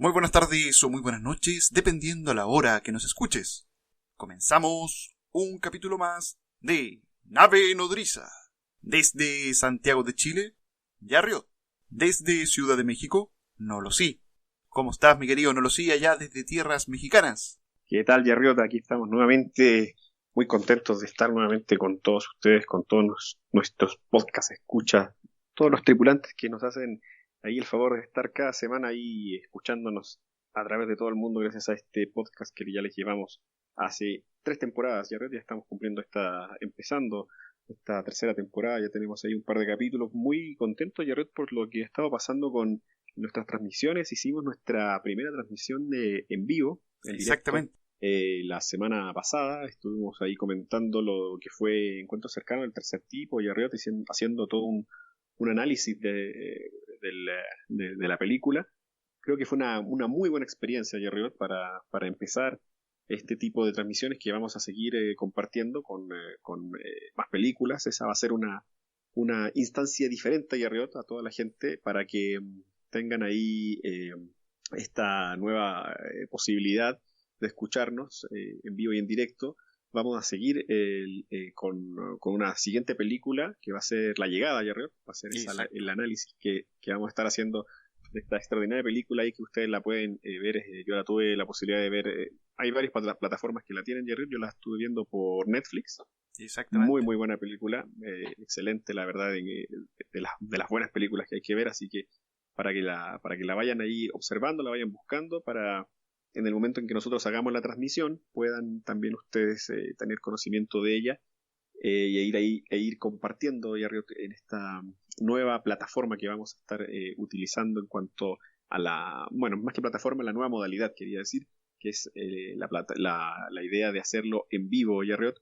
Muy buenas tardes o muy buenas noches, dependiendo a la hora que nos escuches. Comenzamos un capítulo más de Nave Nodriza. Desde Santiago de Chile, Yarriot. Desde Ciudad de México, Nolosí. ¿Cómo estás, mi querido Nolosí, allá desde tierras mexicanas? ¿Qué tal, Yarriota? Aquí estamos nuevamente, muy contentos de estar nuevamente con todos ustedes, con todos nuestros podcast escucha, todos los tripulantes que nos hacen ahí el favor de estar cada semana ahí escuchándonos a través de todo el mundo gracias a este podcast que ya les llevamos hace 3 temporadas. Yarriota, ya estamos empezando esta tercera temporada, ya tenemos ahí un par de capítulos. Muy contentos, Yarriota, por lo que ha estado pasando con nuestras transmisiones. Hicimos nuestra primera transmisión en vivo, en directo. Exactamente. La semana pasada estuvimos ahí comentando lo que fue Encuentro Cercano del Tercer Tipo y Arriot, haciendo todo un análisis de la película. Creo que fue una muy buena experiencia, Arriot, para empezar este tipo de transmisiones que vamos a seguir compartiendo con más películas. Esa va a ser una instancia diferente, Arriot, a toda la gente para que tengan ahí esta nueva posibilidad de escucharnos en vivo y en directo. Vamos a seguir con una siguiente película que va a ser La Llegada, Yarriot. Va a ser el análisis que vamos a estar haciendo de esta extraordinaria película y que ustedes la pueden ver. Yo la tuve la posibilidad de ver. Hay varias plataformas que la tienen, Yarriot. Yo la estuve viendo por Netflix. Muy, Exactamente. muy buena película. Excelente, la verdad, de las buenas películas que hay que ver. Así que para que la vayan ahí observando, la vayan buscando, para en el momento en que nosotros hagamos la transmisión puedan también ustedes tener conocimiento de ella e ir compartiendo en esta nueva plataforma que vamos a estar utilizando en cuanto a bueno, más que plataforma, la nueva modalidad, quería decir, que es la idea de hacerlo en vivo, Yarriot.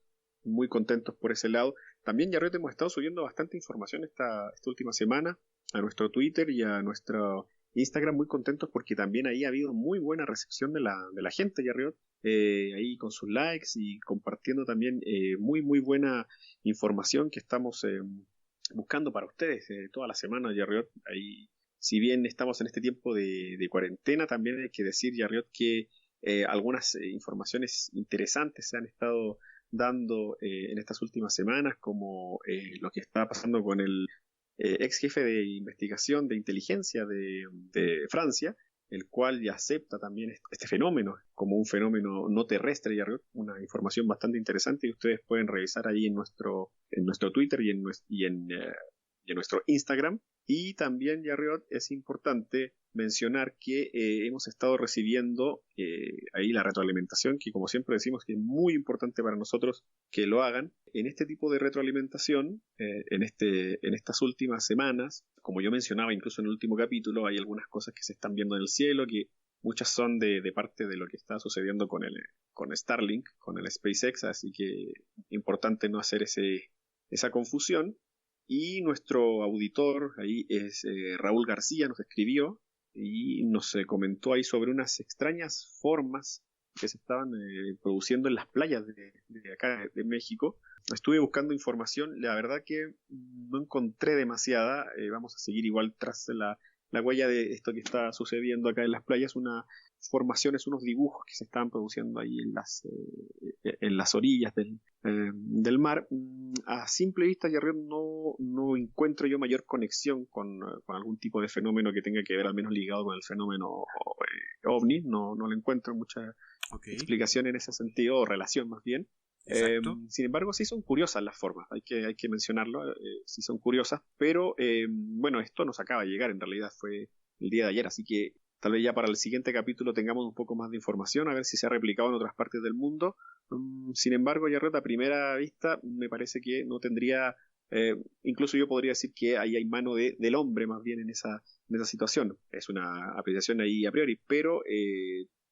Muy contentos por ese lado. También, Yarriot, hemos estado subiendo bastante información esta última semana a nuestro Twitter y a nuestro Instagram, muy contentos porque también ahí ha habido muy buena recepción de la gente, Yarriot, ahí con sus likes y compartiendo también muy, muy buena información que estamos buscando para ustedes toda la semana, Yarriot. Ahí, si bien estamos en este tiempo de cuarentena, también hay que decir, Yarriot, que algunas informaciones interesantes se han estado dando en estas últimas semanas, como lo que está pasando con el ex jefe de investigación de inteligencia de Francia, el cual ya acepta también este fenómeno como un fenómeno no terrestre, y una información bastante interesante que ustedes pueden revisar ahí en nuestro Twitter y en nuestro Instagram. Y también, Yarriot, es importante mencionar que hemos estado recibiendo ahí la retroalimentación, que como siempre decimos que es muy importante para nosotros que lo hagan. En este tipo de retroalimentación, en estas últimas semanas, como yo mencionaba incluso en el último capítulo, hay algunas cosas que se están viendo en el cielo, que muchas son de parte de lo que está sucediendo con Starlink, con el SpaceX, así que importante no hacer esa confusión. Y nuestro auditor ahí es Raúl García, nos escribió y nos comentó ahí sobre unas extrañas formas que se estaban produciendo en las playas de acá de México. Estuve buscando información, la verdad que no encontré demasiada. Vamos a seguir igual tras la huella de esto que está sucediendo acá en las playas, unas formaciones, unos dibujos que se estaban produciendo ahí en las orillas del mar. A simple vista, Guerrero, no encuentro yo mayor conexión con algún tipo de fenómeno que tenga que ver, al menos ligado con el fenómeno ovni. No lo encuentro mucha explicación en ese sentido, o relación más bien. Exacto. Sin embargo, sí son curiosas las formas, hay que mencionarlo, sí son curiosas, pero bueno, esto nos acaba de llegar, en realidad fue el día de ayer, así que tal vez ya para el siguiente capítulo tengamos un poco más de información, a ver si se ha replicado en otras partes del mundo. Sin embargo, Yarreta, a primera vista me parece que no tendría, incluso yo podría decir que ahí hay mano del hombre más bien en esa situación. Es una apreciación ahí a priori, pero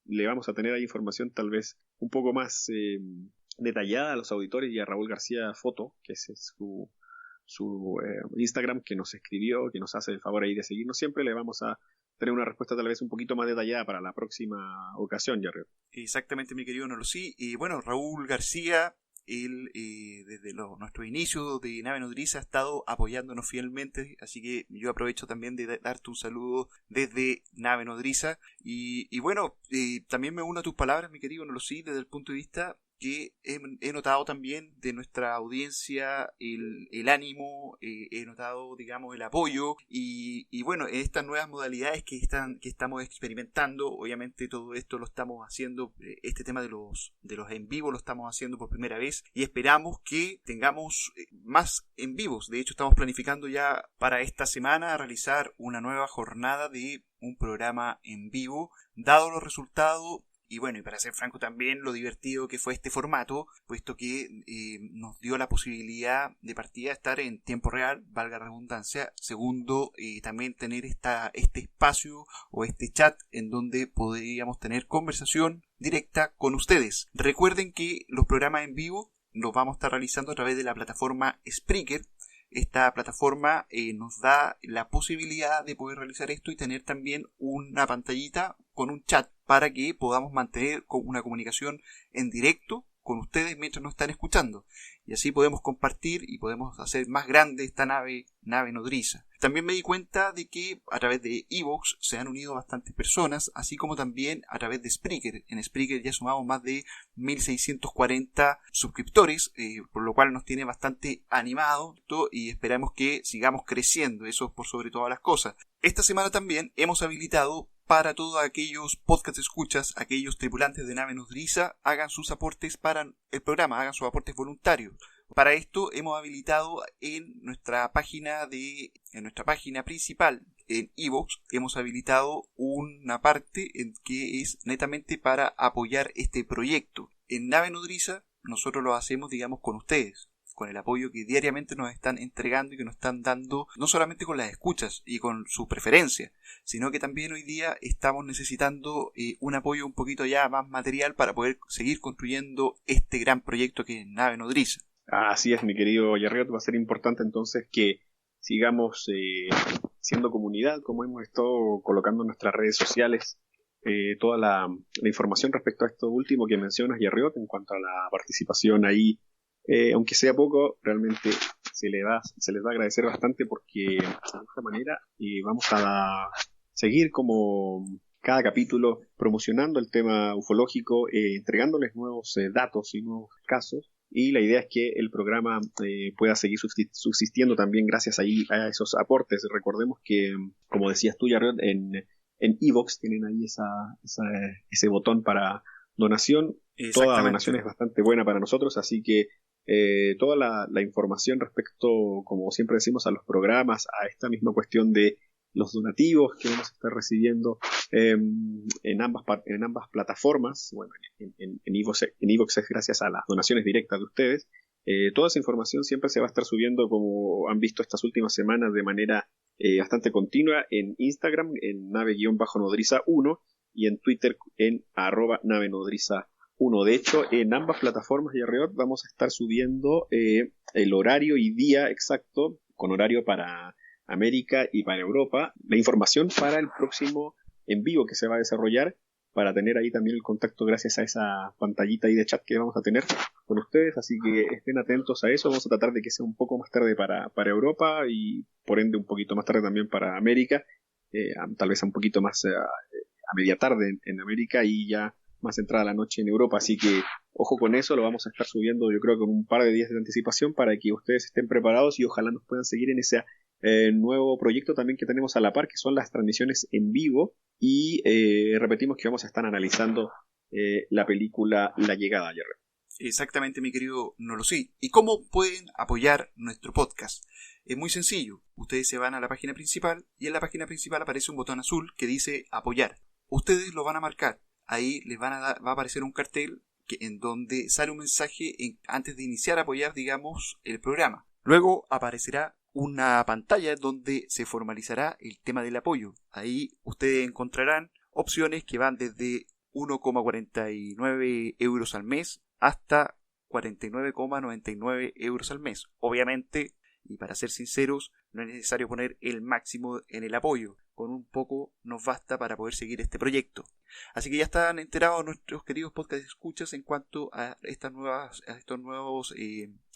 le vamos a tener ahí información tal vez un poco más detallada a los auditores y a Raúl García Foto, que es su Instagram, que nos escribió, que nos hace el favor ahí de seguirnos siempre. Le vamos a tener una respuesta tal vez un poquito más detallada para la próxima ocasión, Jerry. Exactamente, mi querido Nolosí. Y bueno, Raúl García él desde nuestro inicio de Nave Nodriza ha estado apoyándonos fielmente, así que yo aprovecho también de darte un saludo desde Nave Nodriza y bueno, también me uno a tus palabras, mi querido Nolosí, desde el punto de vista que he notado también de nuestra audiencia el ánimo, he notado, digamos, el apoyo y bueno, en estas nuevas modalidades que estamos experimentando, obviamente todo esto lo estamos haciendo, este tema de los en vivo lo estamos haciendo por primera vez y esperamos que tengamos más en vivos. De hecho, estamos planificando ya para esta semana realizar una nueva jornada de un programa en vivo, dado los resultados. Y bueno, y para ser franco también lo divertido que fue este formato, puesto que nos dio la posibilidad de partida estar en tiempo real, valga la redundancia. Segundo, también tener este espacio o este chat en donde podríamos tener conversación directa con ustedes. Recuerden que los programas en vivo los vamos a estar realizando a través de la plataforma Spreaker. Esta plataforma nos da la posibilidad de poder realizar esto y tener también una pantallita con un chat para que podamos mantener una comunicación en directo con ustedes mientras nos están escuchando. Y así podemos compartir y podemos hacer más grande esta nave nodriza. También me di cuenta de que a través de iVoox se han unido bastantes personas, así como también a través de Spreaker. En Spreaker ya sumamos más de 1640 suscriptores, por lo cual nos tiene bastante animado y esperamos que sigamos creciendo, eso por sobre todas las cosas. Esta semana también hemos habilitado para todos aquellos podcast escuchas, aquellos tripulantes de Nave Nodriza, hagan sus aportes para el programa, hagan sus aportes voluntarios. Para esto hemos habilitado en nuestra página principal en iVoox, hemos habilitado una parte que es netamente para apoyar este proyecto. En Nave Nodriza nosotros lo hacemos, digamos, con ustedes, con el apoyo que diariamente nos están entregando y que nos están dando, no solamente con las escuchas y con su preferencia, sino que también hoy día estamos necesitando un apoyo un poquito ya más material para poder seguir construyendo este gran proyecto que es Nave Nodriza. Así es, mi querido Yerriot, va a ser importante entonces que sigamos siendo comunidad, como hemos estado colocando en nuestras redes sociales toda la información respecto a esto último que mencionas, Yerriot, en cuanto a la participación ahí. Aunque sea poco, realmente se les va a agradecer bastante porque de esta manera vamos a seguir como cada capítulo promocionando el tema ufológico, entregándoles nuevos datos y nuevos casos. Y la idea es que el programa pueda seguir subsistiendo también gracias a esos aportes. Recordemos que, como decías tú, Jared, en iVoox tienen ahí ese botón para donación. Toda donación es bastante buena para nosotros, así que toda la información respecto, como siempre decimos, a los programas, a esta misma cuestión de los donativos que vamos a estar recibiendo en ambas plataformas. Bueno, en iVoox es gracias a las donaciones directas de ustedes. Toda esa información siempre se va a estar subiendo, como han visto estas últimas semanas, de manera bastante continua en Instagram, en nave-nodriza1 y en Twitter en @navenodriza1. De hecho, en ambas plataformas de Riot vamos a estar subiendo el horario y día exacto, con horario para América y para Europa, la información para el próximo en vivo que se va a desarrollar, para tener ahí también el contacto gracias a esa pantallita ahí de chat que vamos a tener con ustedes, así que estén atentos a eso. Vamos a tratar de que sea un poco más tarde para Europa y por ende un poquito más tarde también para América, tal vez un poquito más a media tarde en América y ya más entrada la noche en Europa, así que ojo con eso, lo vamos a estar subiendo yo creo con un par de días de anticipación para que ustedes estén preparados y ojalá nos puedan seguir en ese nuevo proyecto también que tenemos a la par, que son las transmisiones en vivo y repetimos que vamos a estar analizando la película La Llegada, Jerry. Exactamente, mi querido Nolosí. ¿Y cómo pueden apoyar nuestro podcast? Es muy sencillo, ustedes se van a la página principal y en la página principal aparece un botón azul que dice apoyar. Ustedes lo van a marcar, ahí les va a aparecer un cartel en donde sale un mensaje antes de iniciar a apoyar, digamos, el programa. Luego aparecerá una pantalla donde se formalizará el tema del apoyo. Ahí ustedes encontrarán opciones que van desde 1,49 euros al mes hasta 49,99 euros al mes. Obviamente, y para ser sinceros, No es necesario poner el máximo en el apoyo. Con un poco nos basta para poder seguir este proyecto. Así que ya están enterados nuestros queridos podcast escuchas en cuanto a estos nuevos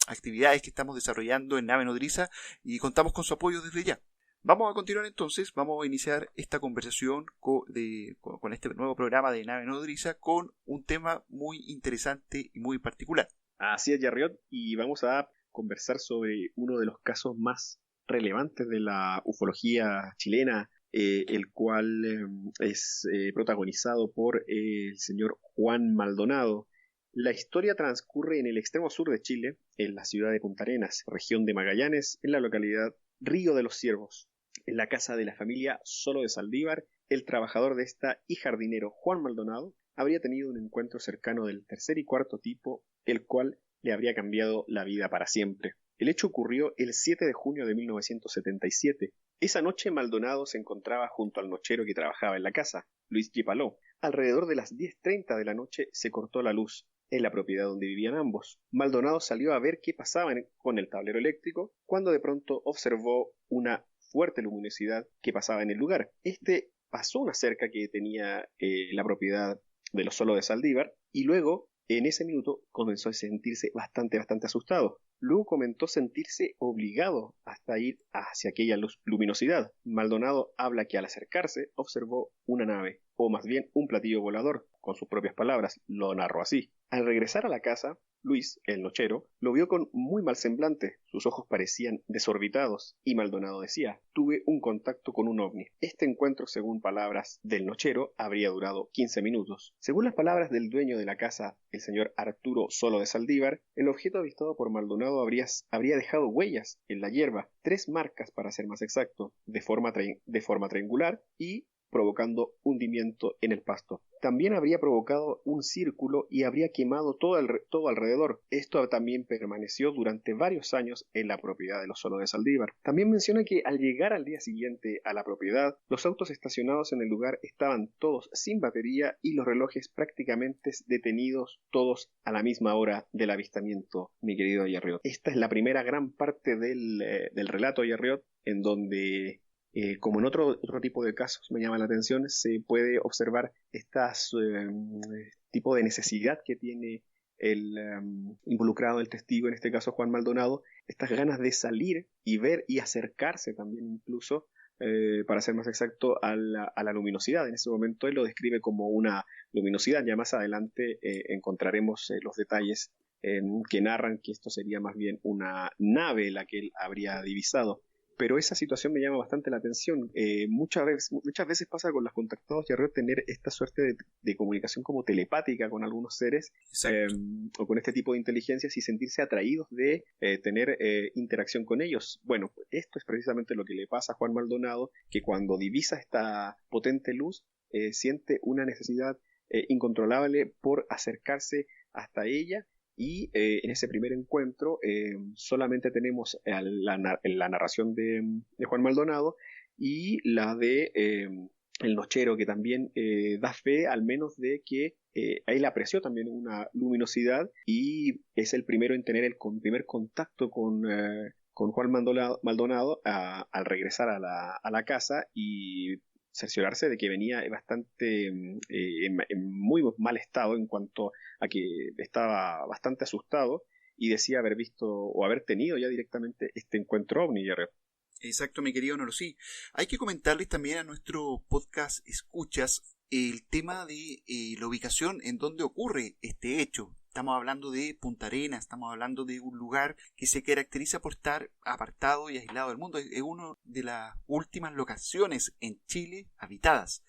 actividades que estamos desarrollando en Nave Nodriza, y contamos con su apoyo desde ya. Vamos a continuar entonces, vamos a iniciar esta conversación con este nuevo programa de Nave Nodriza con un tema muy interesante y muy particular. Así es, Yarriot, y vamos a conversar sobre uno de los casos más relevantes de la ufología chilena, el cual es protagonizado por el señor Juan Maldonado. La historia transcurre en el extremo sur de Chile, en la ciudad de Punta Arenas, región de Magallanes, en la localidad Río de los Ciervos. En la casa de la familia Solo de Saldívar, el trabajador de esta y jardinero Juan Maldonado habría tenido un encuentro cercano del tercer y cuarto tipo, el cual le habría cambiado la vida para siempre. El hecho ocurrió el 7 de junio de 1977. Esa noche Maldonado se encontraba junto al nochero que trabajaba en la casa, Luis Gipaló. Alrededor de las 10:30 de la noche se cortó la luz en la propiedad donde vivían ambos. Maldonado salió a ver qué pasaba con el tablero eléctrico, cuando de pronto observó una fuerte luminosidad que pasaba en el lugar. Pasó una cerca que tenía la propiedad de los Solo de Saldívar, y luego, en ese minuto, comenzó a sentirse bastante asustado. Luego comentó sentirse obligado hasta ir hacia aquella luminosidad. Maldonado habla que al acercarse observó una nave, o más bien un platillo volador, con sus propias palabras, lo narró así. Al regresar a la casa, Luis, el nochero, lo vio con muy mal semblante, sus ojos parecían desorbitados, y Maldonado decía: tuve un contacto con un ovni. Este encuentro, según palabras del nochero, habría durado 15 minutos. Según las palabras del dueño de la casa, el señor Arturo Solo de Saldívar, el objeto avistado por Maldonado habría dejado huellas en la hierba, 3 marcas para ser más exacto, de forma triangular y provocando hundimiento en el pasto. También habría provocado un círculo y habría quemado todo alrededor. Esto también permaneció durante varios años en la propiedad de los Solo de Saldívar. También menciona que al llegar al día siguiente a la propiedad, los autos estacionados en el lugar estaban todos sin batería y los relojes prácticamente detenidos, todos a la misma hora del avistamiento, mi querido Yarriot. Esta es la primera gran parte del relato, Yarriot, en donde como en otro tipo de casos me llama la atención, se puede observar tipo de necesidad que tiene el involucrado, el testigo, en este caso Juan Maldonado, estas ganas de salir y ver y acercarse también incluso, para ser más exacto, a la luminosidad. En ese momento él lo describe como una luminosidad. Ya más adelante encontraremos los detalles que narran que esto sería más bien una nave la que él habría divisado. Pero esa situación me llama bastante la atención. Muchas veces pasa con los contactados, Yarriot, tener esta suerte de comunicación como telepática con algunos seres, o con este tipo de inteligencias, y sentirse atraídos de tener interacción con ellos. Bueno, esto es precisamente lo que le pasa a Juan Maldonado, que cuando divisa esta potente luz, siente una necesidad incontrolable por acercarse hasta ella. Y en ese primer encuentro solamente tenemos la narración de Juan Maldonado y la de el nochero, que también da fe al menos de que él apreció también una luminosidad y es el primero en tener el primer contacto con Juan Maldonado al regresar a la casa y cerciorarse de que venía bastante en muy mal estado, en cuanto a que estaba bastante asustado y decía haber visto o haber tenido ya directamente este encuentro ovni. Exacto, mi querido Norosí. Hay que comentarles también a nuestro podcast escuchas el tema de la ubicación en donde ocurre este hecho. Estamos hablando de Punta Arenas, estamos hablando de un lugar que se caracteriza por estar apartado y aislado del mundo. Es una de las últimas locaciones en Chile habitadas.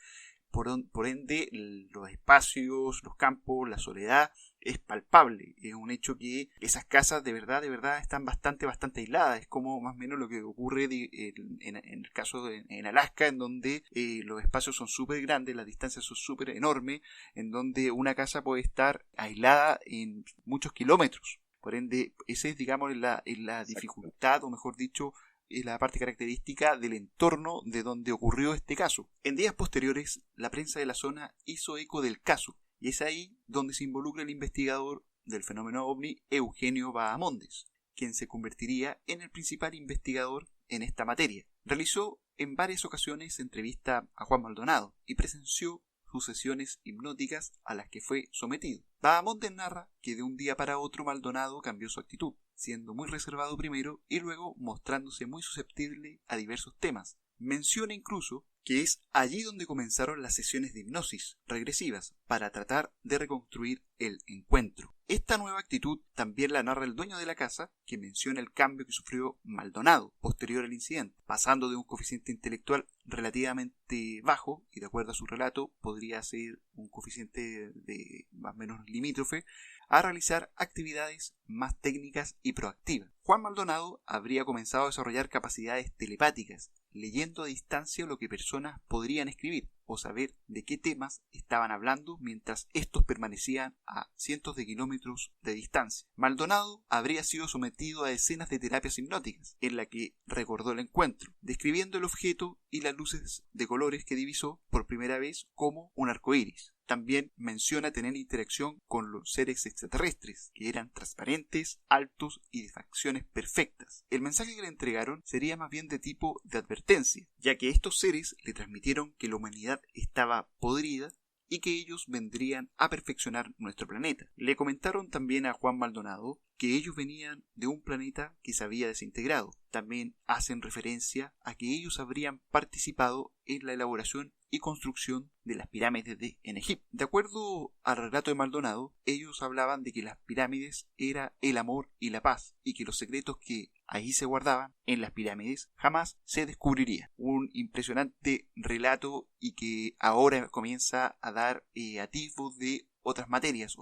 Por ende, los espacios, los campos, la soledad es palpable. Es un hecho que esas casas de verdad están bastante aisladas. Es como más o menos lo que ocurre en el caso en Alaska, en donde los espacios son súper grandes, las distancias son súper enormes, en donde una casa puede estar aislada en muchos kilómetros. Por ende, esa es, digamos, la dificultad, o mejor dicho, la parte característica del entorno de donde ocurrió este caso. En días posteriores, la prensa de la zona hizo eco del caso, y es ahí donde se involucra el investigador del fenómeno ovni, Eugenio Bahamondes, quien se convertiría en el principal investigador en esta materia. Realizó en varias ocasiones entrevista a Juan Maldonado y presenció sus sesiones hipnóticas a las que fue sometido. Bahamondes narra que de un día para otro Maldonado cambió su actitud, siendo muy reservado primero y luego mostrándose muy susceptible a diversos temas. Menciona incluso que es allí donde comenzaron las sesiones de hipnosis regresivas para tratar de reconstruir el encuentro. Esta nueva actitud también la narra el dueño de la casa, que menciona el cambio que sufrió Maldonado posterior al incidente, pasando de un coeficiente intelectual relativamente bajo, y de acuerdo a su relato podría ser un coeficiente de más o menos limítrofe, a realizar actividades más técnicas y proactivas. Juan Maldonado habría comenzado a desarrollar capacidades telepáticas, leyendo a distancia lo que personas podrían escribir o saber de qué temas estaban hablando mientras estos permanecían a cientos de kilómetros de distancia. Maldonado habría sido sometido a decenas de terapias hipnóticas, en la que recordó el encuentro, describiendo el objeto y las luces de colores que divisó por primera vez como un arco iris. También menciona tener interacción con los seres extraterrestres, que eran transparentes, altos y de facciones perfectas. El mensaje que le entregaron sería más bien de tipo de advertencia, ya que estos seres le transmitieron que la humanidad estaba podrida y que ellos vendrían a perfeccionar nuestro planeta. Le comentaron también a Juan Maldonado que ellos venían de un planeta que se había desintegrado. También hacen referencia a que ellos habrían participado en la elaboración y construcción de las pirámides en Egipto. De acuerdo al relato de Maldonado, ellos hablaban de que las pirámides era el amor y la paz, y que los secretos que ahí se guardaban en las pirámides jamás se descubrirían. Un impresionante relato y que ahora comienza a dar atisbos de otras materias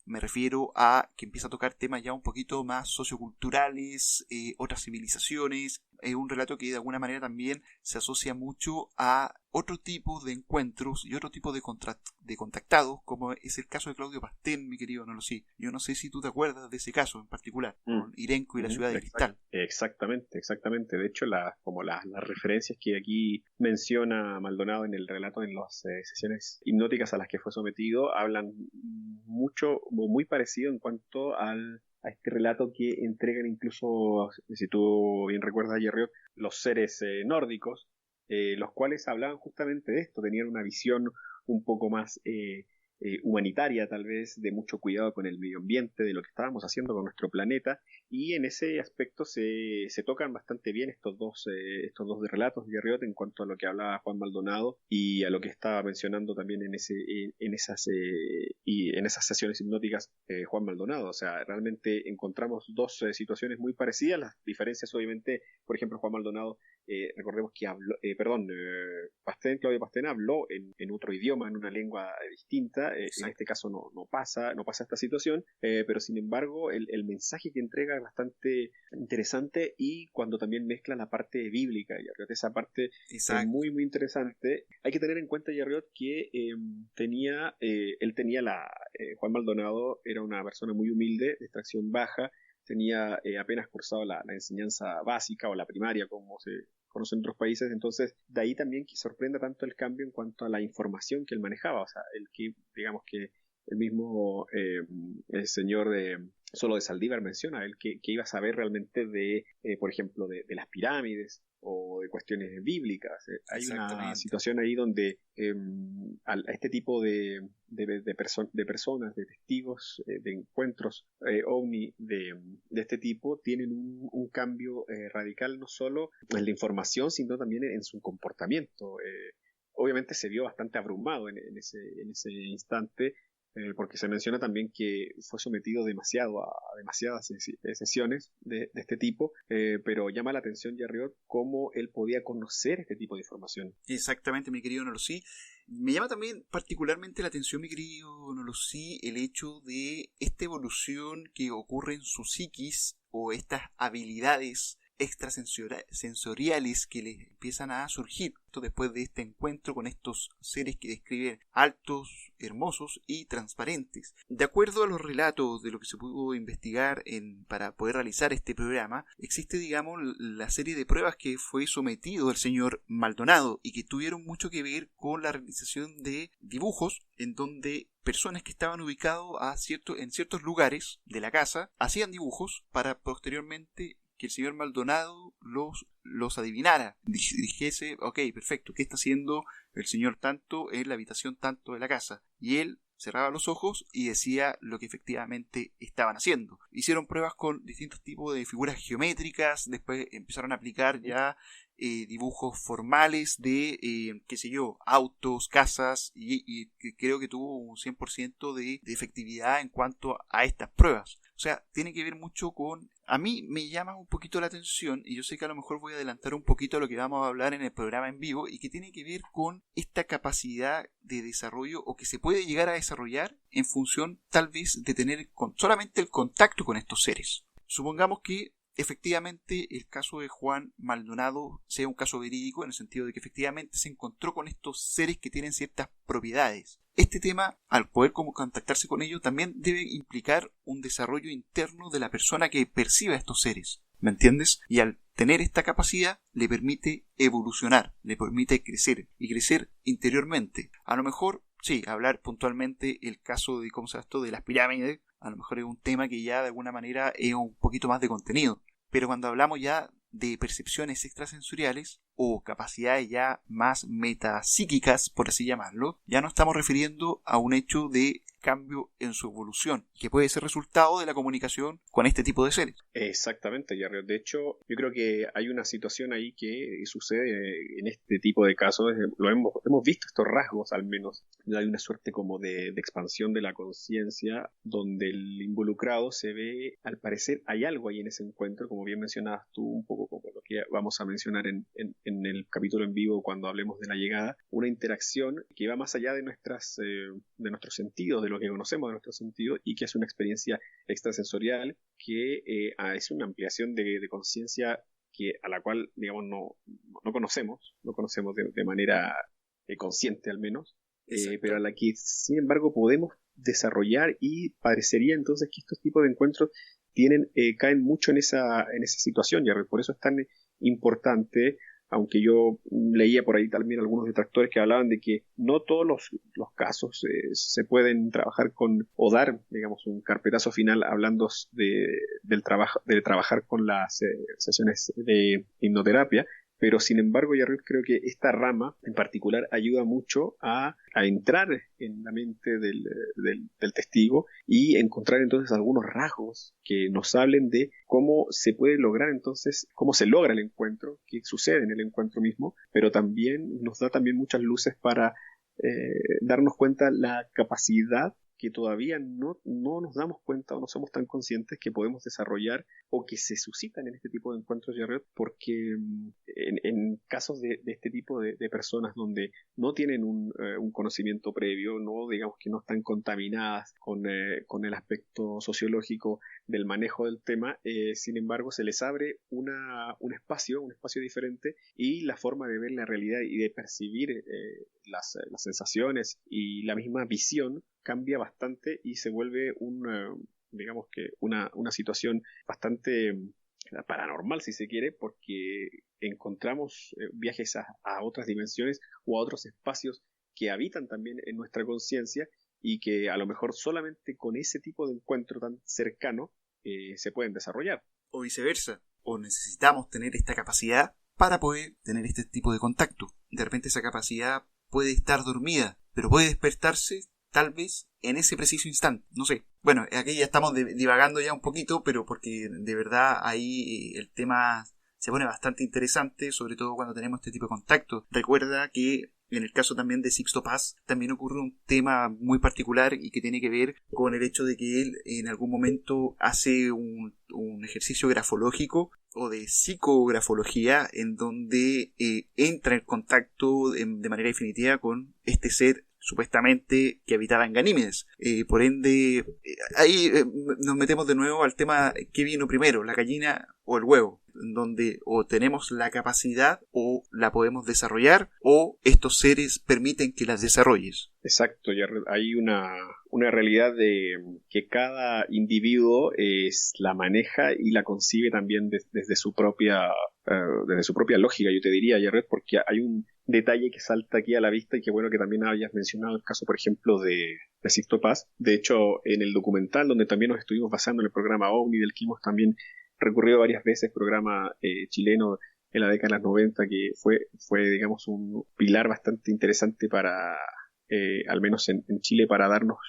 me refiero a que empieza a tocar temas ya un poquito más socioculturales, otras civilizaciones. Es un relato que de alguna manera también se asocia mucho a otro tipo de encuentros y otro tipo de contactados, como es el caso de Claudio Pastén, mi querido Nolosí. Yo no sé si tú te acuerdas de ese caso en particular, con Irenco y la ciudad de cristal. Exactamente. De hecho, las referencias que aquí menciona Maldonado en el relato en las sesiones hipnóticas a las que fue sometido hablan mucho, muy parecido en cuanto a este relato que entregan incluso, si tú bien recuerdas, Jerry, los seres nórdicos, los cuales hablaban justamente de esto, tenían una visión un poco más humanitaria, tal vez, de mucho cuidado con el medio ambiente, de lo que estábamos haciendo con nuestro planeta, y en ese aspecto se tocan bastante bien estos dos relatos de Riot en cuanto a lo que hablaba Juan Maldonado y a lo que estaba mencionando también en esas sesiones hipnóticas Juan Maldonado. O sea, realmente encontramos dos situaciones muy parecidas. Las diferencias, obviamente, por ejemplo, Juan Maldonado, recordemos que Claudio Pastén habló en otro idioma, en una lengua distinta. En este caso no pasa esta situación, pero sin embargo el mensaje que entrega es bastante interesante, y cuando también mezcla la parte bíblica, Yarriot, esa parte es muy muy interesante. Hay que tener en cuenta, Yarriot, que Juan Maldonado era una persona muy humilde, de extracción baja, tenía apenas cursado la enseñanza básica o la primaria, como se conoce en otros países. Entonces, de ahí también que sorprenda tanto el cambio en cuanto a la información que él manejaba. O sea, digamos que el mismo el señor Solo de Saldívar menciona, él que iba a saber realmente por ejemplo, de las pirámides o de cuestiones bíblicas. Hay una situación ahí donde a este tipo de personas, de testigos, de encuentros ovni de este tipo, tienen un cambio radical, no solo en la información, sino también en su comportamiento. Obviamente se vio bastante abrumado en ese instante, porque se menciona también que fue sometido a demasiadas sesiones de este tipo, pero llama la atención, Yarriot, cómo él podía conocer este tipo de información. Exactamente, mi querido Nolosí. Me llama también particularmente la atención, mi querido Nolosí, el hecho de esta evolución que ocurre en su psiquis, o estas habilidades extrasensoriales que les empiezan a surgir después de este encuentro con estos seres que describen altos, hermosos y transparentes. De acuerdo a los relatos de lo que se pudo investigar para poder realizar este programa, existe, digamos, la serie de pruebas que fue sometido el señor Maldonado y que tuvieron mucho que ver con la realización de dibujos en donde personas que estaban ubicados en ciertos lugares de la casa hacían dibujos para posteriormente que el señor Maldonado los adivinara, dijese, ok, perfecto, ¿qué está haciendo el señor tanto en la habitación tanto de la casa? Y él cerraba los ojos y decía lo que efectivamente estaban haciendo. Hicieron pruebas con distintos tipos de figuras geométricas, después empezaron a aplicar ya dibujos formales de, qué sé yo, autos, casas, y creo que tuvo un 100% de efectividad en cuanto a estas pruebas. O sea, tiene que ver mucho con... A mí me llama un poquito la atención, y yo sé que a lo mejor voy a adelantar un poquito a lo que vamos a hablar en el programa en vivo, y que tiene que ver con esta capacidad de desarrollo, o que se puede llegar a desarrollar en función tal vez de tener solamente el contacto con estos seres. Supongamos que efectivamente el caso de Juan Maldonado sea un caso verídico, en el sentido de que efectivamente se encontró con estos seres que tienen ciertas propiedades. Este tema, al poder contactarse con ellos, también debe implicar un desarrollo interno de la persona que percibe a estos seres, ¿me entiendes? Y al tener esta capacidad le permite evolucionar, le permite crecer, y crecer interiormente. A lo mejor, sí, hablar puntualmente el caso de, ¿cómo se llama esto?, de las pirámides, a lo mejor es un tema que ya de alguna manera es un poquito más de contenido. Pero cuando hablamos ya de percepciones extrasensoriales o capacidades ya más metapsíquicas, por así llamarlo, ya no estamos refiriendo a un hecho de cambio en su evolución, que puede ser resultado de la comunicación con este tipo de seres. Exactamente, Jerry. De hecho, yo creo que hay una situación ahí que sucede en este tipo de casos. Hemos visto estos rasgos, al menos. Hay una suerte como de expansión de la conciencia, donde el involucrado se ve, al parecer, hay algo ahí en ese encuentro, como bien mencionabas tú, un poco como lo que vamos a mencionar en el capítulo en vivo cuando hablemos de la llegada, una interacción que va más allá de de nuestros sentidos, de lo que conocemos de nuestros sentidos, y que es una experiencia extrasensorial que es una ampliación de conciencia a la cual, digamos, no conocemos de manera consciente al menos, pero a la que, sin embargo, podemos desarrollar, y parecería entonces que estos tipos de encuentros caen mucho en esa situación, y por eso es tan importante. Aunque yo leía por ahí también algunos detractores que hablaban de que no todos los casos se pueden trabajar o dar, digamos, un carpetazo final hablando de trabajar con las sesiones de hipnoterapia, pero sin embargo, ya creo que esta rama en particular ayuda mucho a entrar en la mente del testigo y encontrar entonces algunos rasgos que nos hablen de cómo se puede lograr entonces, cómo se logra el encuentro, qué sucede en el encuentro mismo, pero también nos da también muchas luces para darnos cuenta la capacidad que todavía no nos damos cuenta o no somos tan conscientes que podemos desarrollar o que se suscitan en este tipo de encuentros, Jared, porque en casos de este tipo de personas donde no tienen un conocimiento previo, no digamos que no están contaminadas con el aspecto sociológico del manejo del tema, sin embargo se les abre un espacio diferente, y la forma de ver la realidad y de percibir las sensaciones y la misma visión cambia bastante y se vuelve digamos que una situación bastante paranormal, si se quiere, porque encontramos viajes a otras dimensiones o a otros espacios que habitan también en nuestra conciencia, y que a lo mejor solamente con ese tipo de encuentro tan cercano se pueden desarrollar. O viceversa, o necesitamos tener esta capacidad para poder tener este tipo de contacto. De repente esa capacidad puede estar dormida, pero puede despertarse tal vez en ese preciso instante, no sé. Bueno, aquí ya estamos divagando ya un poquito, pero porque de verdad ahí el tema se pone bastante interesante, sobre todo cuando tenemos este tipo de contacto. Recuerda que en el caso también de Sixto Paz también ocurre un tema muy particular y que tiene que ver con el hecho de que él en algún momento hace un ejercicio grafológico o de psicografología en donde entra en contacto de manera definitiva con este ser supuestamente que habitaba en Ganímedes. Por ende, ahí nos metemos de nuevo al tema: ¿qué vino primero, la gallina o el huevo? En donde o tenemos la capacidad o la podemos desarrollar, o estos seres permiten que las desarrolles. Exacto, ya hay una realidad de que cada individuo la maneja y la concibe también desde su propia lógica, yo te diría, Jared, porque hay un detalle que salta aquí a la vista, y que bueno que también habías mencionado el caso, por ejemplo, de Sixto Paz. De hecho, en el documental donde también nos estuvimos basando en el programa OVNI del que hemos también recurrido varias veces, programa chileno en la década de los 90, que fue digamos, un pilar bastante interesante para, al menos en Chile, para darnos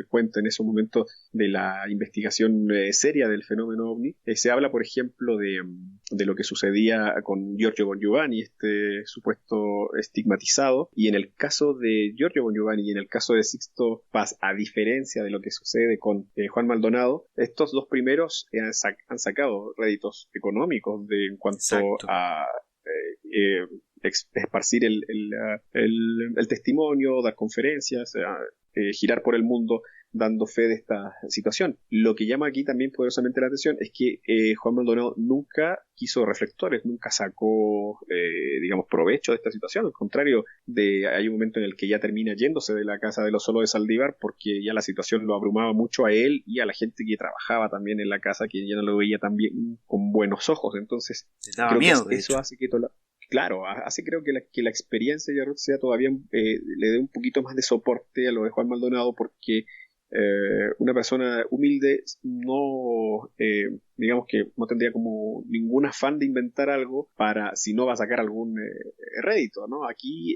cuenta en esos momentos de la investigación seria del fenómeno OVNI. Se habla, por ejemplo, de lo que sucedía con Giorgio Bongiovanni, este supuesto estigmatizado, y en el caso de Giorgio Bongiovanni y en el caso de Sixto Paz, a diferencia de lo que sucede con Juan Maldonado, estos dos primeros han sacado réditos económicos en cuanto Exacto. a esparcir el testimonio, dar conferencias, girar por el mundo dando fe de esta situación. Lo que llama aquí también poderosamente la atención es que Juan Maldonado nunca quiso reflectores, nunca sacó, digamos, provecho de esta situación. Al contrario, hay un momento en el que ya termina yéndose de la casa de los Solos de Saldívar porque ya la situación lo abrumaba mucho a él y a la gente que trabajaba también en la casa, que ya no lo veía tan bien con buenos ojos. Entonces, daba creo miedo, que eso hace que claro, hace creo que la experiencia de Jarrett sea todavía, le dé un poquito más de soporte a lo de Juan Maldonado, porque una persona humilde no, digamos que no tendría como ningún afán de inventar algo para, si no va a sacar algún rédito, ¿no? Aquí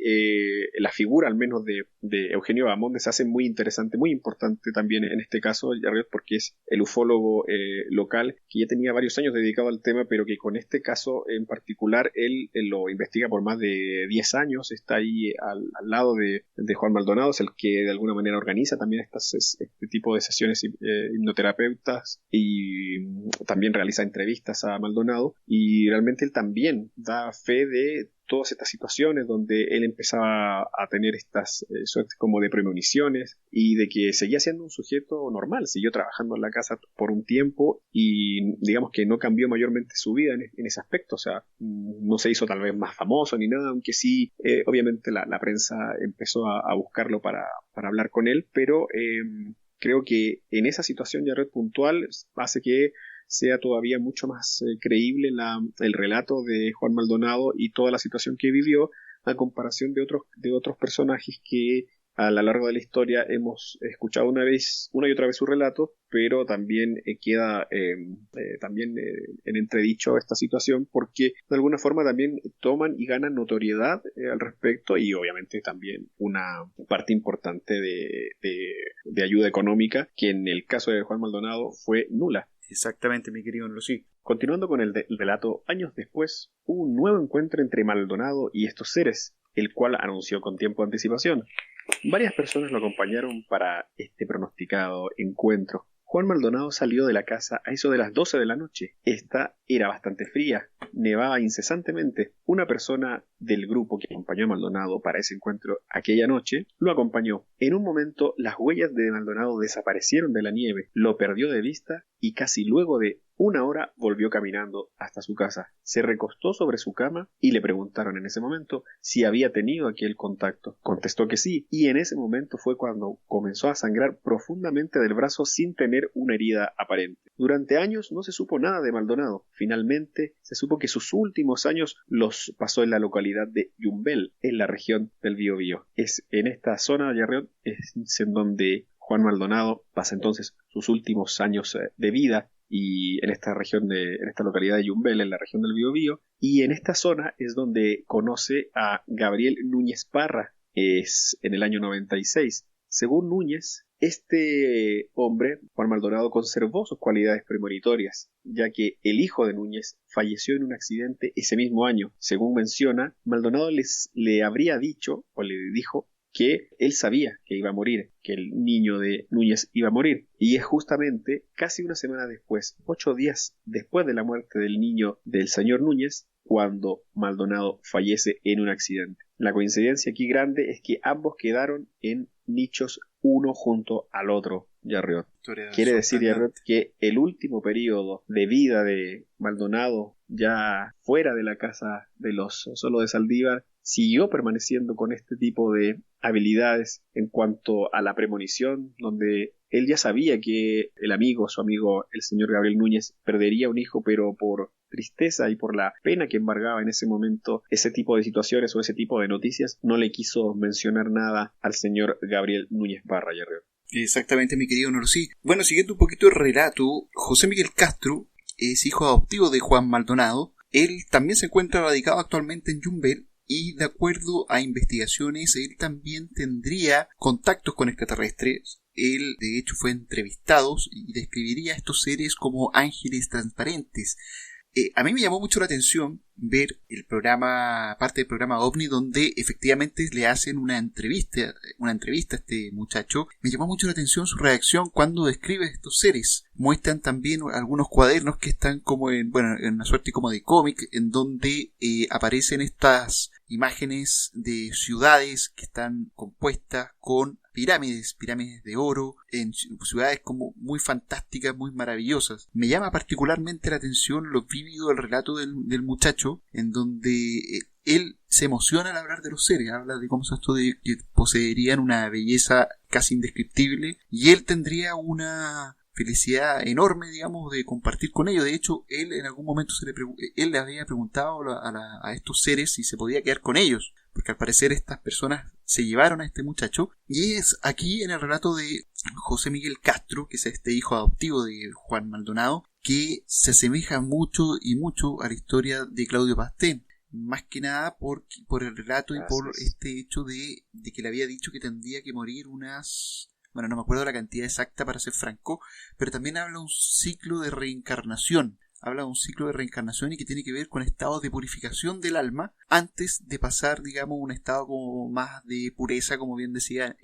la figura al menos de Eugenio Bahamonde se hace muy interesante, muy importante también en este caso, Jarrett, porque es el ufólogo local que ya tenía varios años dedicado al tema, pero que con este caso en particular él lo investiga por más de 10 años, está ahí al lado de Juan Maldonado, es el que de alguna manera organiza también este tipo de sesiones hipnoterapeutas y también realiza entrevistas a Maldonado, y realmente él también da fe de todas estas situaciones donde él empezaba a tener estas suertes como de premoniciones y de que seguía siendo un sujeto normal, siguió trabajando en la casa por un tiempo y digamos que no cambió mayormente su vida en ese aspecto, o sea, no se hizo tal vez más famoso ni nada, aunque sí, obviamente la prensa empezó a buscarlo para hablar con él, pero creo que en esa situación ya red puntual hace que sea todavía mucho más creíble el relato de Juan Maldonado y toda la situación que vivió a comparación de otros personajes que a lo largo de la historia hemos escuchado una y otra vez su relato, pero también queda también en entredicho esta situación porque de alguna forma también toman y ganan notoriedad al respecto y obviamente también una parte importante de ayuda económica que en el caso de Juan Maldonado fue nula. Exactamente, mi querido Lucy. Continuando con el relato, años después hubo un nuevo encuentro entre Maldonado y estos seres, el cual anunció con tiempo de anticipación. Varias personas lo acompañaron para este pronosticado encuentro. Juan Maldonado salió de la casa a eso de las 12 de la noche. Esta era bastante fría, nevaba incesantemente. Una persona del grupo que acompañó a Maldonado para ese encuentro aquella noche lo acompañó. En un momento las huellas de Maldonado desaparecieron de la nieve, lo perdió de vista y casi luego de una hora volvió caminando hasta su casa. Se recostó sobre su cama y le preguntaron en ese momento si había tenido aquel contacto. Contestó que sí, y en ese momento fue cuando comenzó a sangrar profundamente del brazo sin tener una herida aparente. Durante años no se supo nada de Maldonado. Finalmente se supo que sus últimos años los pasó en la localidad de Yumbel, en la región del Biobío. Es en esta zona de Yarrión es en donde Juan Maldonado pasa entonces sus últimos años de vida, y en esta localidad de Yumbel, en la región del Biobío, y en esta zona es donde conoce a Gabriel Núñez Parra, es en el año 96. Según Núñez, este hombre, Juan Maldonado, conservó sus cualidades premonitorias, ya que el hijo de Núñez falleció en un accidente ese mismo año. Según menciona, Maldonado le habría dicho, o le dijo, que él sabía que iba a morir, que el niño de Núñez iba a morir. Y es justamente casi una semana después, 8 días después de la muerte del niño del señor Núñez, cuando Maldonado fallece en un accidente. La coincidencia aquí grande es que ambos quedaron en nichos uno junto al otro, Yarriot. Quiere decir, Yarriot, que el último periodo de vida de Maldonado, ya fuera de la casa de los Solos de Saldívar, siguió permaneciendo con este tipo de habilidades en cuanto a la premonición, donde él ya sabía que su amigo, el señor Gabriel Núñez, perdería un hijo, pero por tristeza y por la pena que embargaba en ese momento ese tipo de situaciones o ese tipo de noticias, no le quiso mencionar nada al señor Gabriel Núñez Parra. Exactamente, mi querido Norosí. Bueno, siguiendo un poquito el relato, José Miguel Castro es hijo adoptivo de Juan Maldonado. Él también se encuentra radicado actualmente en Yumbel y, de acuerdo a investigaciones, él también tendría contactos con extraterrestres. Él, de hecho, fue entrevistado y describiría a estos seres como ángeles transparentes. A mí me llamó mucho la atención ver el programa, parte del programa OVNI, donde efectivamente le hacen una entrevista a este muchacho. Me llamó mucho la atención su reacción cuando describe estos seres. Muestran también algunos cuadernos que están como en una suerte como de cómic, en donde aparecen estas imágenes de ciudades que están compuestas con pirámides de oro, en ciudades como muy fantásticas, muy maravillosas. Me llama particularmente la atención lo vívido del relato del muchacho, en donde él se emociona al hablar de los seres, habla de cómo es esto de que poseerían una belleza casi indescriptible, y él tendría una felicidad enorme, digamos, de compartir con ellos. De hecho, él en algún momento él le había preguntado a estos seres si se podía quedar con ellos, porque al parecer estas personas se llevaron a este muchacho, y es aquí en el relato de José Miguel Castro, que es este hijo adoptivo de Juan Maldonado, que se asemeja mucho a la historia de Claudio Pastén, más que nada por el relato y por este hecho de que le había dicho que tendría que morir no me acuerdo la cantidad exacta para ser franco, pero también habla de un ciclo de reencarnación. Habla de un ciclo de reencarnación y que tiene que ver con estados de purificación del alma antes de pasar, digamos, un estado como más de pureza, como bien decía,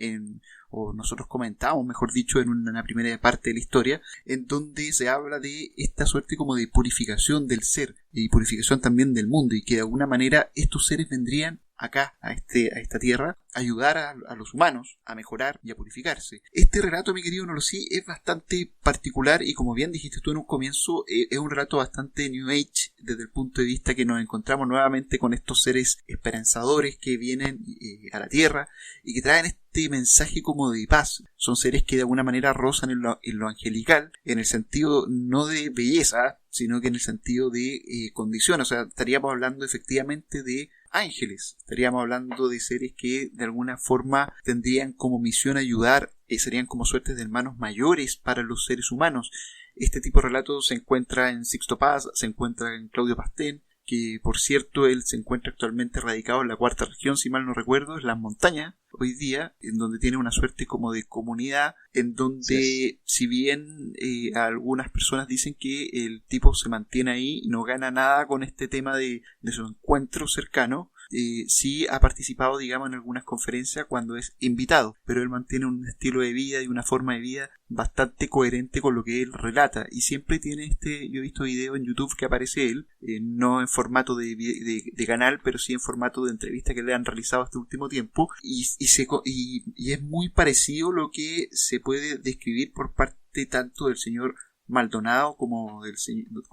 o nosotros comentábamos, mejor dicho, en una primera parte de la historia, en donde se habla de esta suerte como de purificación del ser y purificación también del mundo, y que de alguna manera estos seres vendrían acá, a esta tierra, ayudar a los humanos a mejorar y a purificarse. Este relato, mi querido Nolosí, es bastante particular y, como bien dijiste tú en un comienzo, es un relato bastante New Age desde el punto de vista que nos encontramos nuevamente con estos seres esperanzadores que vienen a la tierra y que traen este mensaje como de paz. Son seres que de alguna manera rozan en lo angelical, en el sentido no de belleza, sino que en el sentido de condición. O sea, estaríamos hablando efectivamente de ángeles, estaríamos hablando de seres que de alguna forma tendrían como misión ayudar, serían como suertes de hermanos mayores para los seres humanos. Este tipo de relatos se encuentra en Sixto Paz, se encuentra en Claudio Pastén, que por cierto él se encuentra actualmente radicado en la cuarta región, si mal no recuerdo, en las montañas hoy día, en donde tiene una suerte como de comunidad, en donde si bien algunas personas dicen que el tipo se mantiene ahí y no gana nada con este tema de su encuentro cercano, sí ha participado, digamos, en algunas conferencias cuando es invitado, pero él mantiene un estilo de vida y una forma de vida bastante coherente con lo que él relata, y siempre tiene yo he visto videos en YouTube que aparece él, no en formato de canal, pero sí en formato de entrevista que le han realizado este último tiempo, y es muy parecido lo que se puede describir por parte tanto del señor Maldonado como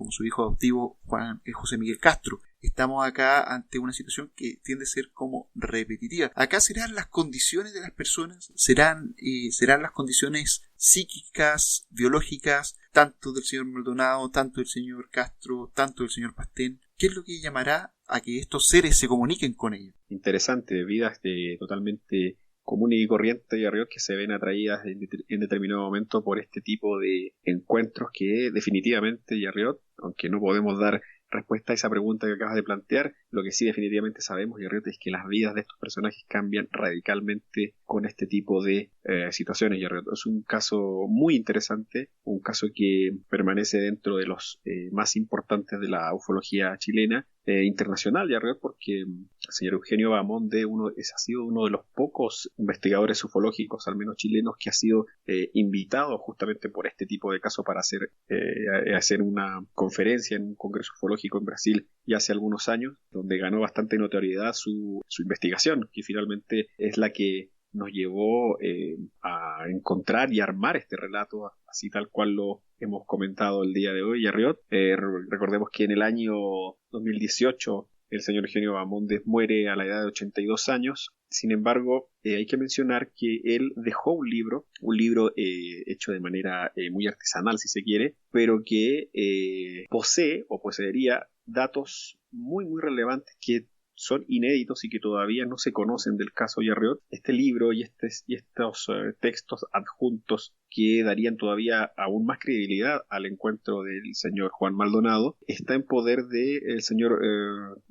su hijo adoptivo José Miguel Castro. Estamos acá ante una situación que tiende a ser como repetitiva. Acá serán las condiciones de las personas, serán las condiciones psíquicas, biológicas, tanto del señor Maldonado, tanto del señor Castro, tanto del señor Pastén. ¿Qué es lo que llamará a que estos seres se comuniquen con ellos? Interesante, vidas totalmente comunes y corrientes y arriba que se ven atraídas en determinado momento por este tipo de encuentros que definitivamente, Yarriot, aunque no podemos dar respuesta a esa pregunta que acabas de plantear, lo que sí definitivamente sabemos, Yarriot, es que las vidas de estos personajes cambian radicalmente con este tipo de situaciones, Yarriot. Es un caso muy interesante, un caso que permanece dentro de los más importantes de la ufología chilena, internacional, Yarriot, porque el señor Eugenio Bahamonde ha sido uno de los pocos investigadores ufológicos, al menos chilenos, que ha sido invitado justamente por este tipo de casos para hacer una conferencia en un congreso ufológico en Brasil ya hace algunos años, donde ganó bastante notoriedad su investigación, que finalmente es la que nos llevó a encontrar y armar este relato así tal cual lo hemos comentado el día de hoy, Yarriot. Recordemos que en el año 2018 el señor Eugenio Bahamonde muere a la edad de 82 años. Sin embargo, hay que mencionar que él dejó un libro hecho de manera muy artesanal, si se quiere, pero que posee o poseería datos muy, muy relevantes que son inéditos y que todavía no se conocen del caso Yarriot, este libro y estos textos adjuntos que darían todavía aún más credibilidad al encuentro del señor Juan Maldonado, está en poder del señor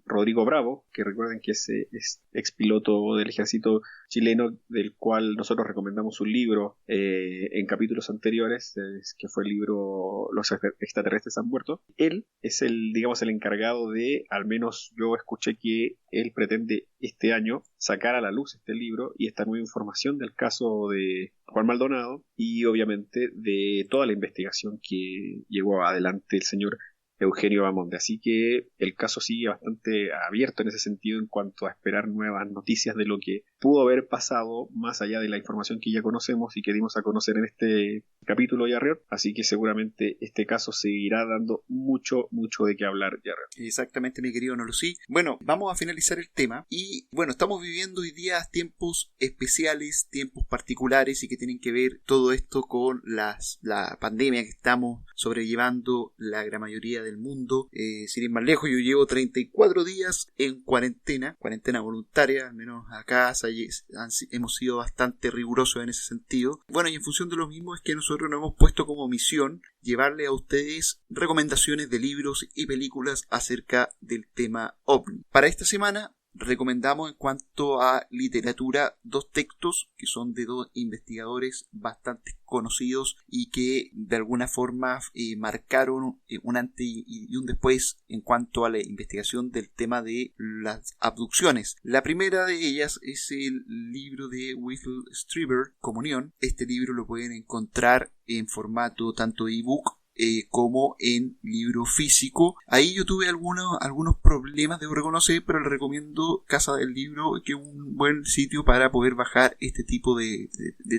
Rodrigo Bravo, que recuerden que es expiloto del ejército chileno, del cual nosotros recomendamos un libro en capítulos anteriores, que fue el libro Los extraterrestres han muerto. Él es el encargado de, al menos yo escuché que él pretende este año sacar a la luz este libro y esta nueva información del caso de Juan Maldonado y obviamente de toda la investigación que llevó adelante el señor Eugenio Bamonde. Así que el caso sigue bastante abierto en ese sentido en cuanto a esperar nuevas noticias de lo que pudo haber pasado más allá de la información que ya conocemos y que dimos a conocer en este capítulo Yarriot. Así que seguramente este caso seguirá dando mucho de qué hablar, Yarriot. Exactamente, mi querido Nolosí. Bueno, vamos a finalizar el tema y bueno, estamos viviendo hoy día tiempos especiales, tiempos particulares y que tienen que ver todo esto con la pandemia que estamos sobrellevando la gran mayoría del mundo. Sin ir más lejos, yo llevo 34 días en cuarentena voluntaria, al menos acá hemos sido bastante rigurosos en ese sentido. Bueno, y en función de lo mismo es que nosotros nos hemos puesto como misión llevarle a ustedes recomendaciones de libros y películas acerca del tema OVNI. Para esta semana recomendamos en cuanto a literatura 2 textos que son de 2 investigadores bastante conocidos y que de alguna forma marcaron un antes y un después en cuanto a la investigación del tema de las abducciones. La primera de ellas es el libro de Whittle Strieber, Comunión. Este libro lo pueden encontrar en formato tanto ebook como en libro físico. Ahí yo tuve algunos problemas, debo reconocer, pero les recomiendo Casa del Libro, que es un buen sitio para poder bajar este tipo de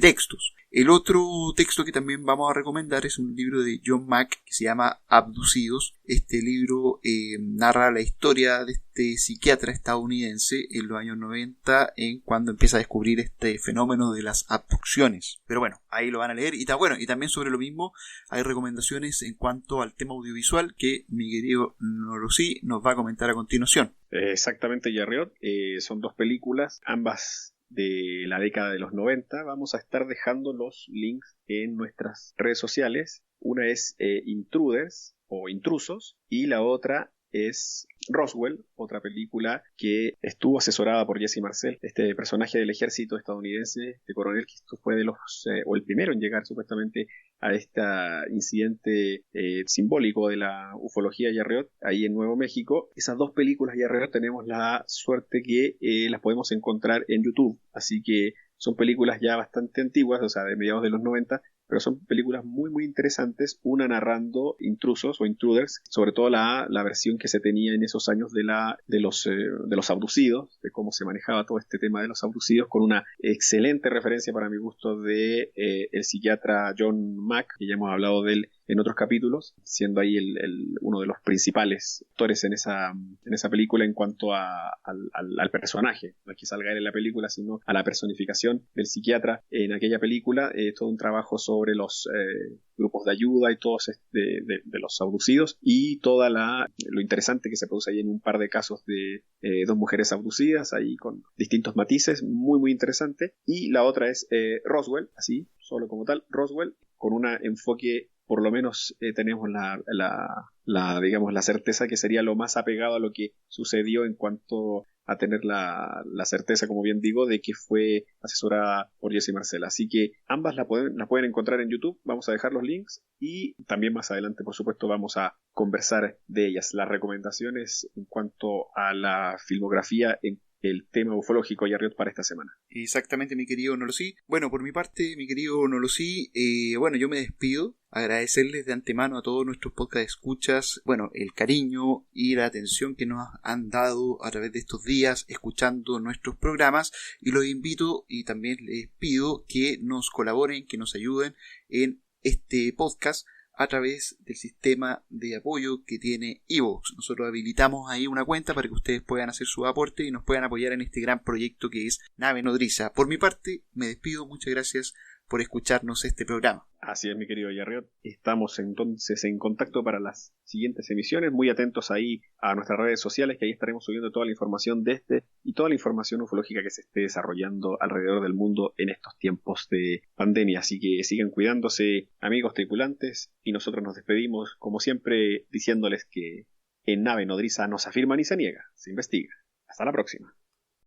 textos. El otro texto que también vamos a recomendar es un libro de John Mack que se llama Abducidos. Este libro narra la historia de este psiquiatra estadounidense en los años 90, en cuando empieza a descubrir este fenómeno de las abducciones. Pero bueno, ahí lo van a leer. Y también sobre lo mismo hay recomendaciones en cuanto al tema audiovisual que mi querido Nolosí nos va a comentar a continuación. Exactamente, Yarriot. Son 2 películas, ambas de la década de los 90. Vamos a estar dejando los links en nuestras redes sociales. Una es Intruders o Intrusos y la otra es Roswell, otra película que estuvo asesorada por Jesse Marcel, este personaje del ejército estadounidense, este coronel que fue de los o el primero en llegar supuestamente a este incidente simbólico de la ufología Yarriot ahí en Nuevo México. Esas 2 películas Yarriot tenemos la suerte que las podemos encontrar en YouTube, así que son películas ya bastante antiguas, o sea, de mediados de los 90, pero son películas muy interesantes, una narrando intrusos o intruders, sobre todo la versión que se tenía en esos años de los abducidos, de cómo se manejaba todo este tema de los abducidos, con una excelente referencia para mi gusto de el psiquiatra John Mack, que ya hemos hablado de él en otros capítulos, siendo ahí uno de los principales actores en esa película en cuanto al personaje, no es que salga él en la película, sino a la personificación del psiquiatra en aquella película. Todo un trabajo sobre los grupos de ayuda y todos de los abducidos y lo interesante que se produce ahí en un par de casos de 2 mujeres abducidas, ahí con distintos matices, muy interesante. Y la otra es Roswell, así, solo como tal, Roswell, con un enfoque, por lo menos tenemos la certeza que sería lo más apegado a lo que sucedió en cuanto a tener la certeza, como bien digo, de que fue asesorada por Jesse Marcel. Así que ambas la pueden encontrar en YouTube. Vamos a dejar los links y también más adelante, por supuesto, vamos a conversar de ellas. Las recomendaciones en cuanto a la filmografía en el tema ufológico Yarriot para esta semana. Exactamente, mi querido Nolosí. Bueno, por mi parte, mi querido Nolosí, yo me despido. Agradecerles de antemano a todos nuestros podcast escuchas, el cariño y la atención que nos han dado a través de estos días escuchando nuestros programas, y los invito y también les pido que nos colaboren, que nos ayuden en este podcast a través del sistema de apoyo que tiene iVoox. Nosotros habilitamos ahí una cuenta para que ustedes puedan hacer su aporte y nos puedan apoyar en este gran proyecto que es Nave Nodriza. Por mi parte, me despido. Muchas gracias por escucharnos este programa. Así es, mi querido Yarriot. Estamos entonces en contacto para las siguientes emisiones. Muy atentos ahí a nuestras redes sociales, que ahí estaremos subiendo toda la información de y toda la información ufológica que se esté desarrollando alrededor del mundo en estos tiempos de pandemia. Así que sigan cuidándose, amigos tripulantes, y nosotros nos despedimos, como siempre, diciéndoles que en Nave Nodriza no se afirma ni se niega, se investiga. Hasta la próxima.